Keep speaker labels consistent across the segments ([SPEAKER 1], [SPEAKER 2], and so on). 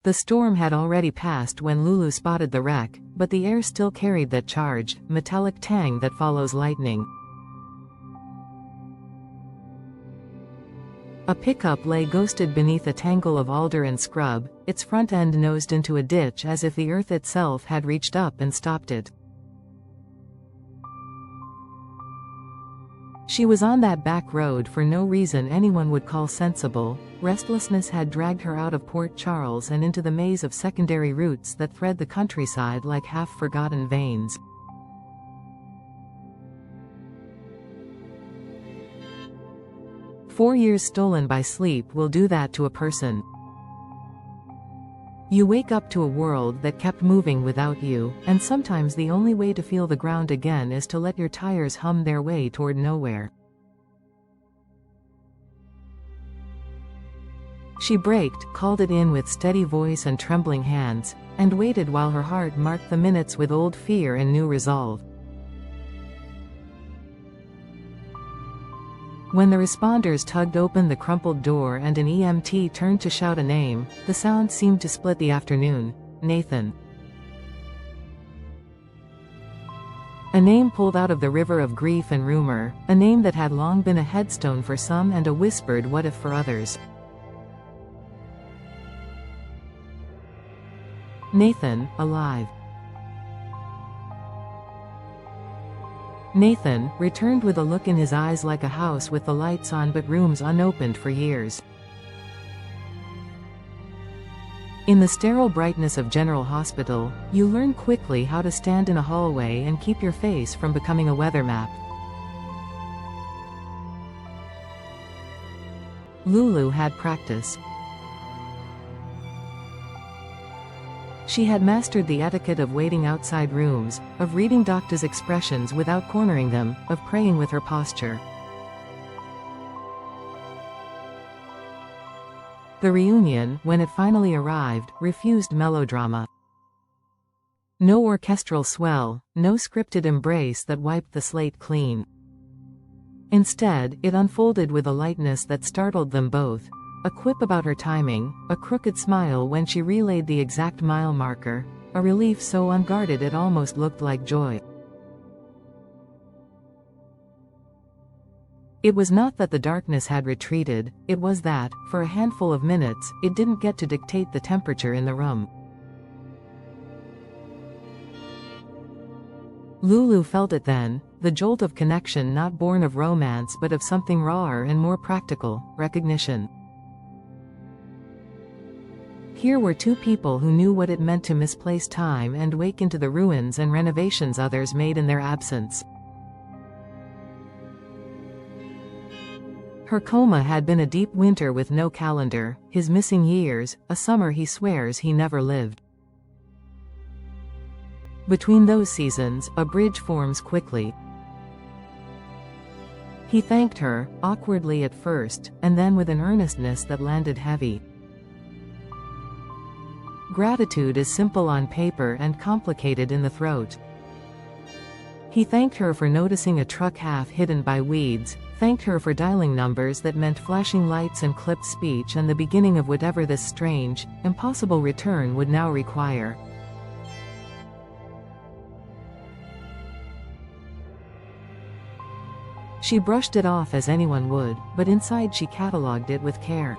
[SPEAKER 1] The storm had already passed when Lulu spotted the wreck, but the air still carried that charged, metallic tang that follows lightning. A pickup lay ghosted beneath a tangle of alder and scrub, its front end nosed into a ditch as if the earth itself had reached up and stopped it. She was on that back road for no reason anyone would call sensible. Restlessness had dragged her out of Port Charles and into the maze of secondary routes that thread the countryside like half-forgotten veins. "4 years stolen by sleep will do that to a person. You wake up to a world that kept moving without you, and sometimes the only way to feel the ground again is to let your tires hum their way toward nowhere." She braked, called it in with steady voice and trembling hands, and waited while her heart marked the minutes with old fear and new resolve. When the responders tugged open the crumpled door and an EMT turned to shout a name, the sound seemed to split the afternoon. Nathan. A name pulled out of the river of grief and rumor, a name that had long been a headstone for some and a whispered what if for others. Nathan, alive. Nathan returned with a look in his eyes like a house with the lights on but rooms unopened for years. In the sterile brightness of General Hospital, you learn quickly how to stand in a hallway and keep your face from becoming a weather map. Lulu had practice. She had mastered the etiquette of waiting outside rooms, of reading doctors' expressions without cornering them, of praying with her posture. The reunion, when it finally arrived, refused melodrama. No orchestral swell, no scripted embrace that wiped the slate clean. Instead, it unfolded with a lightness that startled them both. A quip about her timing, a crooked smile when she relayed the exact mile marker, a relief so unguarded it almost looked like joy. It was not that the darkness had retreated, it was that, for a handful of minutes, it didn't get to dictate the temperature in the room. Lulu felt it then, the jolt of connection not born of romance but of something rawer and more practical, recognition. Here were two people who knew what it meant to misplace time and wake into the ruins and renovations others made in their absence. Her coma had been a deep winter with no calendar, his missing years, a summer he swears he never lived. Between those seasons, a bridge forms quickly. He thanked her, awkwardly at first, and then with an earnestness that landed heavy. Gratitude is simple on paper and complicated in the throat. He thanked her for noticing a truck half hidden by weeds, thanked her for dialing numbers that meant flashing lights and clipped speech and the beginning of whatever this strange, impossible return would now require. She brushed it off as anyone would, but inside she catalogued it with care.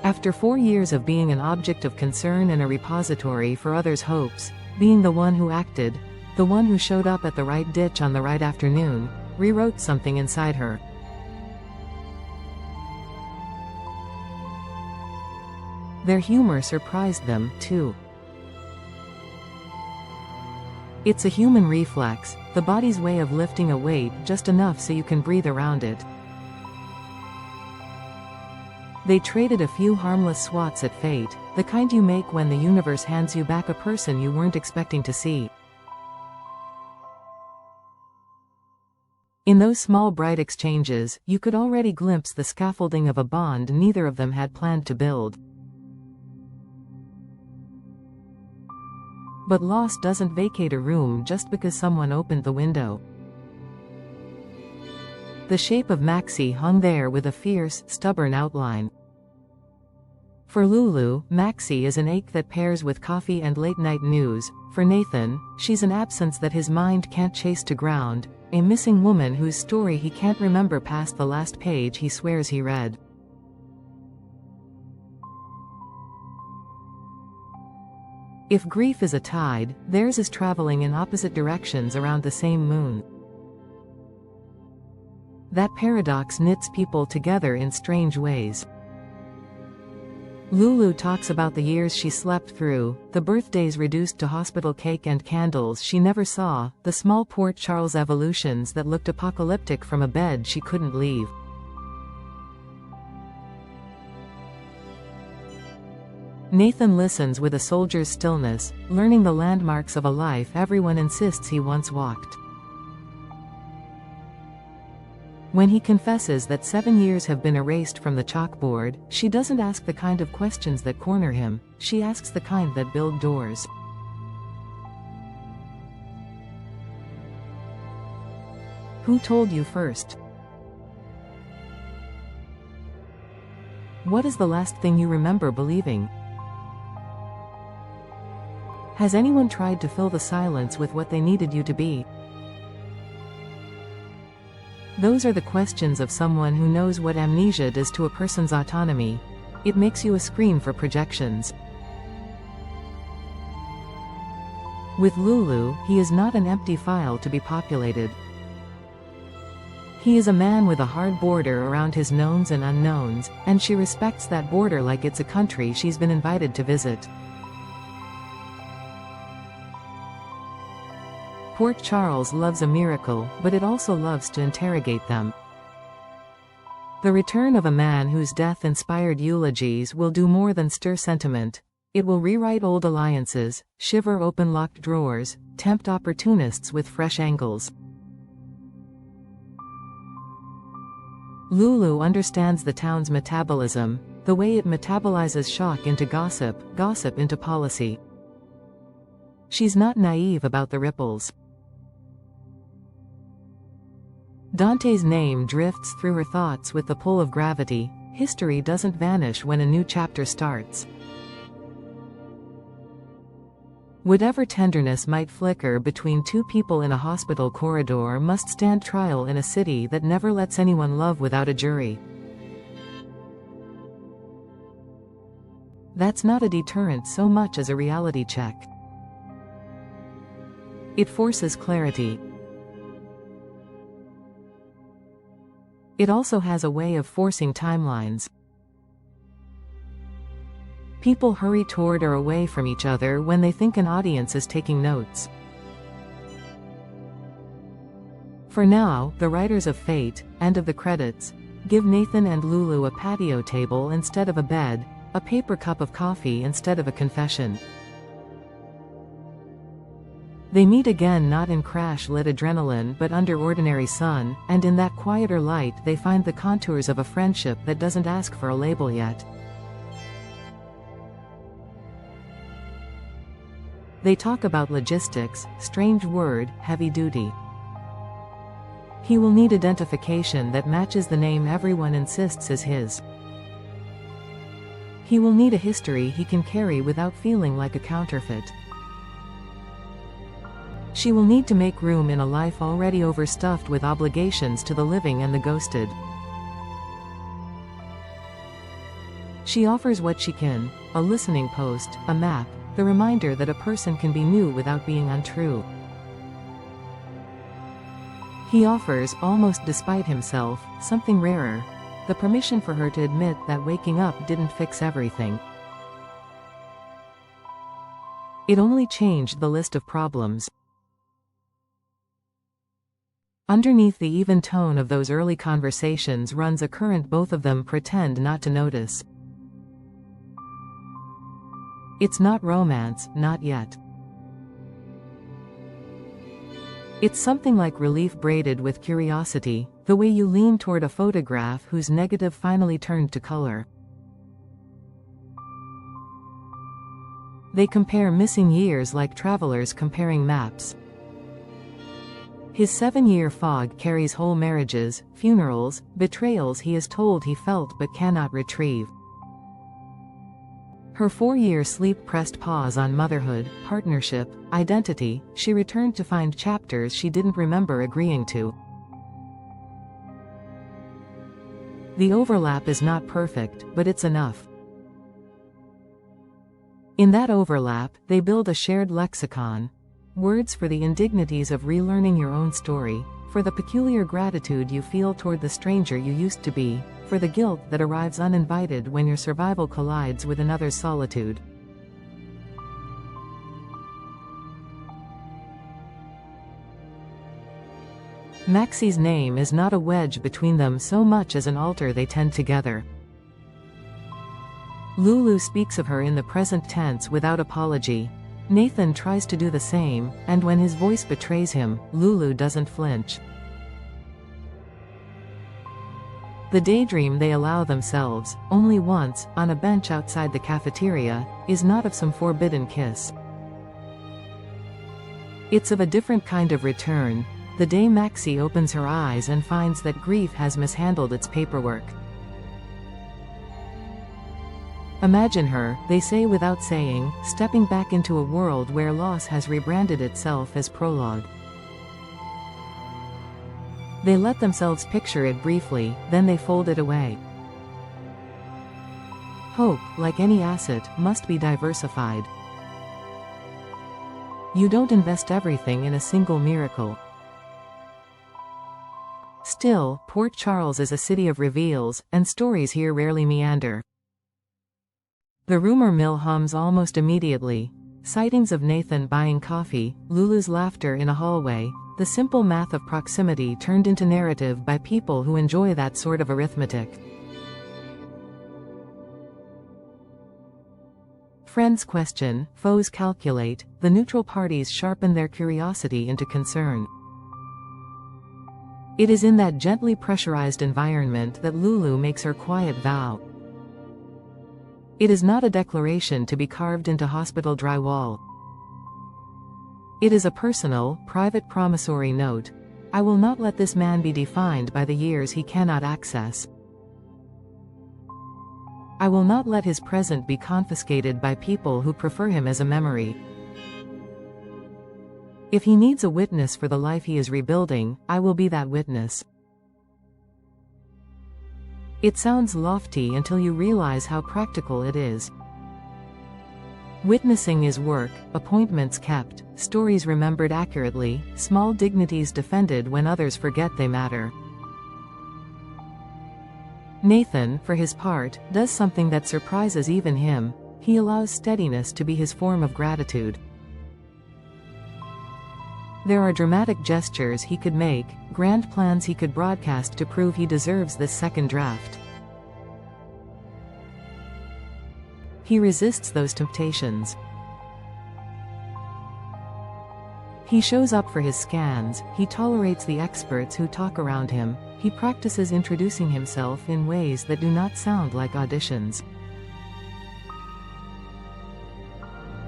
[SPEAKER 1] After 4 years of being an object of concern and a repository for others' hopes, being the one who acted, the one who showed up at the right ditch on the right afternoon, rewrote something inside her. Their humor surprised them, too. It's a human reflex, the body's way of lifting a weight just enough so you can breathe around it. They traded a few harmless swats at fate, the kind you make when the universe hands you back a person you weren't expecting to see. In those small bright exchanges, you could already glimpse the scaffolding of a bond neither of them had planned to build. But loss doesn't vacate a room just because someone opened the window. The shape of Maxie hung there with a fierce, stubborn outline. For Lulu, Maxie is an ache that pairs with coffee and late-night news. For Nathan, she's an absence that his mind can't chase to ground, a missing woman whose story he can't remember past the last page he swears he read. If grief is a tide, theirs is traveling in opposite directions around the same moon. That paradox knits people together in strange ways. Lulu talks about the years she slept through, the birthdays reduced to hospital cake and candles she never saw, the small Port Charles evolutions that looked apocalyptic from a bed she couldn't leave. Nathan listens with a soldier's stillness, learning the landmarks of a life everyone insists he once walked. When he confesses that 7 years have been erased from the chalkboard, she doesn't ask the kind of questions that corner him, she asks the kind that build doors. Who told you first? What is the last thing you remember believing? Has anyone tried to fill the silence with what they needed you to be? Those are the questions of someone who knows what amnesia does to a person's autonomy. It makes you a screen for projections. With Lulu, he is not an empty file to be populated. He is a man with a hard border around his knowns and unknowns, and she respects that border like it's a country she's been invited to visit. Port Charles loves a miracle, but it also loves to interrogate them. The return of a man whose death-inspired eulogies will do more than stir sentiment. It will rewrite old alliances, shiver open locked drawers, tempt opportunists with fresh angles. Lulu understands the town's metabolism, the way it metabolizes shock into gossip, gossip into policy. She's not naive about the ripples. Dante's name drifts through her thoughts with the pull of gravity. History doesn't vanish when a new chapter starts. Whatever tenderness might flicker between two people in a hospital corridor must stand trial in a city that never lets anyone love without a jury. That's not a deterrent so much as a reality check. It forces clarity. It also has a way of forcing timelines. People hurry toward or away from each other when they think an audience is taking notes. For now, the writers of Fate, and of the credits, give Nathan and Lulu a patio table instead of a bed, a paper cup of coffee instead of a confession. They meet again not in crash-lit adrenaline but under ordinary sun, and in that quieter light they find the contours of a friendship that doesn't ask for a label yet. They talk about logistics, strange word, heavy duty. He will need identification that matches the name everyone insists is his. He will need a history he can carry without feeling like a counterfeit. She will need to make room in a life already overstuffed with obligations to the living and the ghosted. She offers what she can, a listening post, a map, the reminder that a person can be new without being untrue. He offers, almost despite himself, something rarer, the permission for her to admit that waking up didn't fix everything. It only changed the list of problems. Underneath the even tone of those early conversations runs a current both of them pretend not to notice. It's not romance, not yet. It's something like relief braided with curiosity, the way you lean toward a photograph whose negative finally turned to color. They compare missing years like travelers comparing maps. His 7-year fog carries whole marriages, funerals, betrayals he is told he felt but cannot retrieve. Her 4-year sleep pressed pause on motherhood, partnership, identity. She returned to find chapters she didn't remember agreeing to. The overlap is not perfect, but it's enough. In that overlap, they build a shared lexicon. Words for the indignities of relearning your own story, for the peculiar gratitude you feel toward the stranger you used to be, for the guilt that arrives uninvited when your survival collides with another's solitude. Maxie's name is not a wedge between them so much as an altar they tend together. Lulu speaks of her in the present tense without apology. Nathan tries to do the same, and when his voice betrays him, Lulu doesn't flinch. The daydream they allow themselves, only once, on a bench outside the cafeteria, is not of some forbidden kiss. It's of a different kind of return, the day Maxie opens her eyes and finds that grief has mishandled its paperwork. Imagine her, they say without saying, stepping back into a world where loss has rebranded itself as prologue. They let themselves picture it briefly, then they fold it away. Hope, like any asset, must be diversified. You don't invest everything in a single miracle. Still, Port Charles is a city of reveals, and stories here rarely meander. The rumor mill hums almost immediately. Sightings of Nathan buying coffee, Lulu's laughter in a hallway, the simple math of proximity turned into narrative by people who enjoy that sort of arithmetic. Friends question, foes calculate, the neutral parties sharpen their curiosity into concern. It is in that gently pressurized environment that Lulu makes her quiet vow. It is not a declaration to be carved into hospital drywall. It is a personal, private promissory note. I will not let this man be defined by the years he cannot access. I will not let his present be confiscated by people who prefer him as a memory. If he needs a witness for the life he is rebuilding, I will be that witness. It sounds lofty until you realize how practical it is. Witnessing is work, appointments kept, stories remembered accurately, small dignities defended when others forget they matter. Nathan, for his part, does something that surprises even him. He allows steadiness to be his form of gratitude. There are dramatic gestures he could make, grand plans he could broadcast to prove he deserves this second draft. He resists those temptations. He shows up for his scans, he tolerates the experts who talk around him, he practices introducing himself in ways that do not sound like auditions.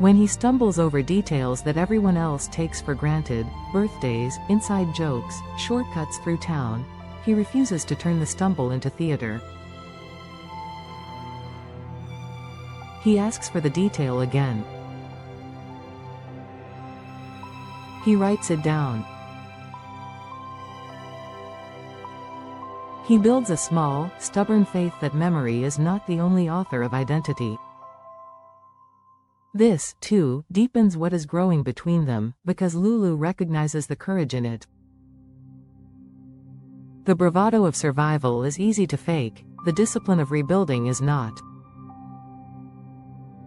[SPEAKER 1] When he stumbles over details that everyone else takes for granted, birthdays, inside jokes, shortcuts through town, he refuses to turn the stumble into theater. He asks for the detail again. He writes it down. He builds a small, stubborn faith that memory is not the only author of identity. This, too, deepens what is growing between them, because Lulu recognizes the courage in it. The bravado of survival is easy to fake, the discipline of rebuilding is not.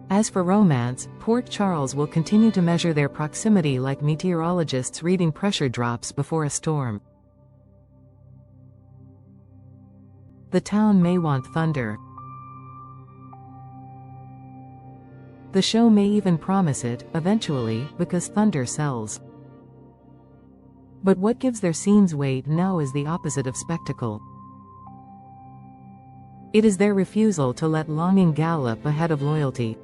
[SPEAKER 1] As for romance, Port Charles will continue to measure their proximity like meteorologists reading pressure drops before a storm. The town may want thunder. The show may even promise it, eventually, because thunder sells. But what gives their scenes weight now is the opposite of spectacle. It is their refusal to let longing gallop ahead of loyalty.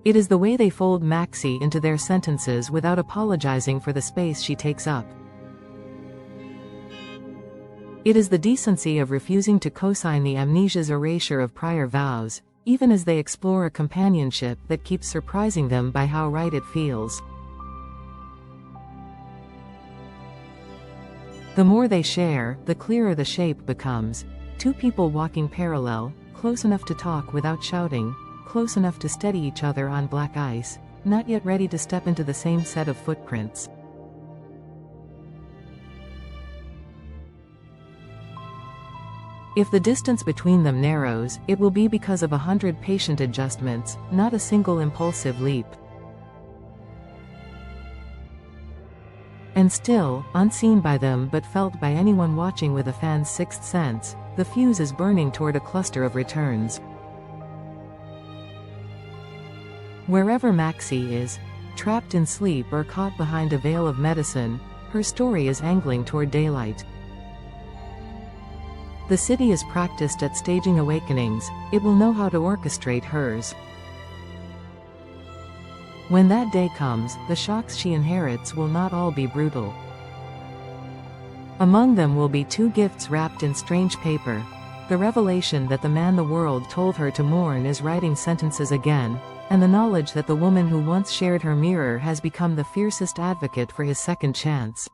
[SPEAKER 1] It is the way they fold Maxie into their sentences without apologizing for the space she takes up. It is the decency of refusing to co-sign the amnesia's erasure of prior vows, even as they explore a companionship that keeps surprising them by how right it feels. The more they share, the clearer the shape becomes. Two people walking parallel, close enough to talk without shouting, close enough to steady each other on black ice, not yet ready to step into the same set of footprints. If the distance between them narrows, it will be because of 100 patient adjustments, not a single impulsive leap. And still, unseen by them but felt by anyone watching with a fan's sixth sense, the fuse is burning toward a cluster of returns. Wherever Maxie is, trapped in sleep or caught behind a veil of medicine, her story is angling toward daylight. The city is practiced at staging awakenings, it will know how to orchestrate hers. When that day comes, the shocks she inherits will not all be brutal. Among them will be two gifts wrapped in strange paper. The revelation that the man the world told her to mourn is writing sentences again, and the knowledge that the woman who once shared her mirror has become the fiercest advocate for his second chance.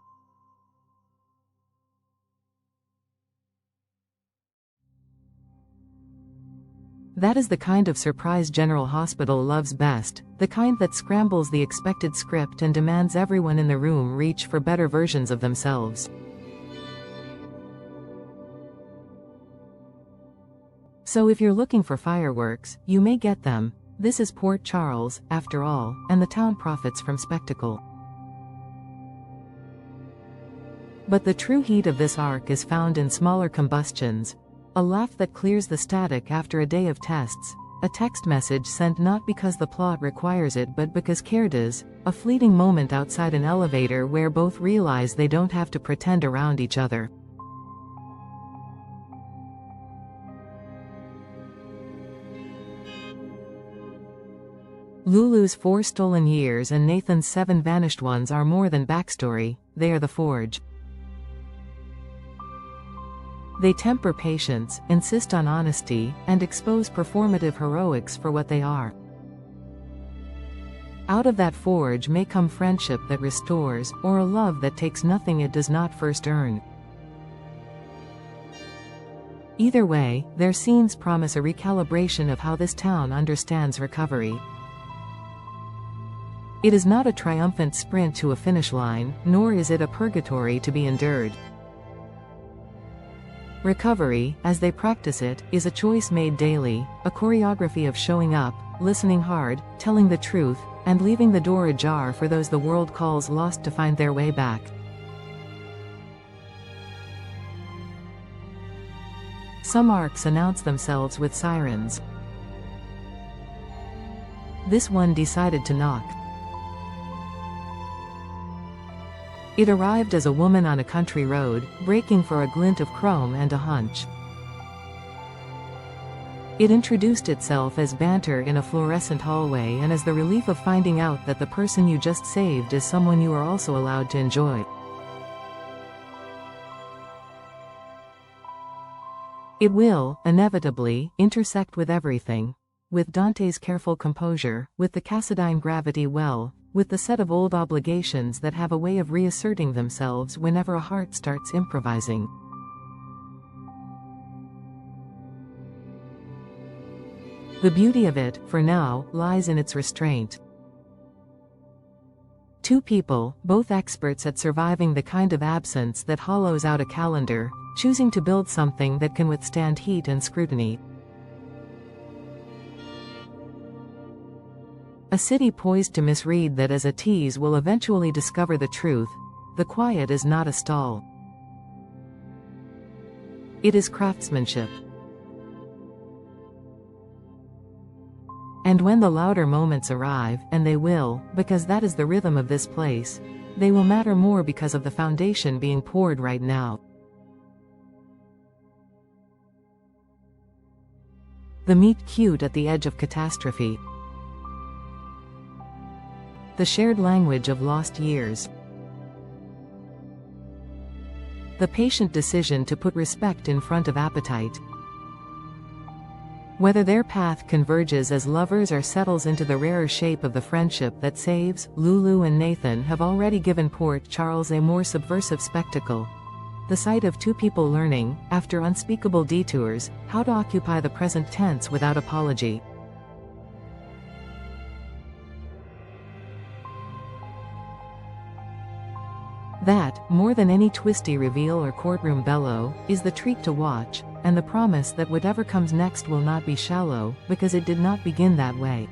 [SPEAKER 1] That is the kind of surprise General Hospital loves best, the kind that scrambles the expected script and demands everyone in the room reach for better versions of themselves. So if you're looking for fireworks, you may get them. This is Port Charles, after all, and the town profits from spectacle. But the true heat of this arc is found in smaller combustions. A laugh that clears the static after a day of tests, a text message sent not because the plot requires it but because care does, a fleeting moment outside an elevator where both realize they don't have to pretend around each other. Lulu's 4 stolen years and Nathan's 7 vanished ones are more than backstory, they are the forge. They temper patience, insist on honesty, and expose performative heroics for what they are. Out of that forge may come friendship that restores, or a love that takes nothing it does not first earn. Either way, their scenes promise a recalibration of how this town understands recovery. It is not a triumphant sprint to a finish line, nor is it a purgatory to be endured. Recovery, as they practice it, is a choice made daily, a choreography of showing up, listening hard, telling the truth, and leaving the door ajar for those the world calls lost to find their way back. Some arcs announce themselves with sirens. This one decided to knock. It arrived as a woman on a country road, breaking for a glint of chrome and a hunch. It introduced itself as banter in a fluorescent hallway and as the relief of finding out that the person you just saved is someone you are also allowed to enjoy. It will, inevitably, intersect with everything. With Dante's careful composure, with the Cassadine gravity well, with the set of old obligations that have a way of reasserting themselves whenever a heart starts improvising. The beauty of it, for now, lies in its restraint. Two people, both experts at surviving the kind of absence that hollows out a calendar, choosing to build something that can withstand heat and scrutiny. A city poised to misread that as a tease will eventually discover the truth. The quiet is not a stall. It is craftsmanship. And when the louder moments arrive, and they will, because that is the rhythm of this place, they will matter more because of the foundation being poured right now. The meet cute at the edge of catastrophe. The shared language of lost years. The patient decision to put respect in front of appetite. Whether their path converges as lovers or settles into the rarer shape of the friendship that saves, Lulu and Nathan have already given Port Charles a more subversive spectacle. The sight of two people learning, after unspeakable detours, how to occupy the present tense without apology. That, more than any twisty reveal or courtroom bellow, is the treat to watch, and the promise that whatever comes next will not be shallow, because it did not begin that way.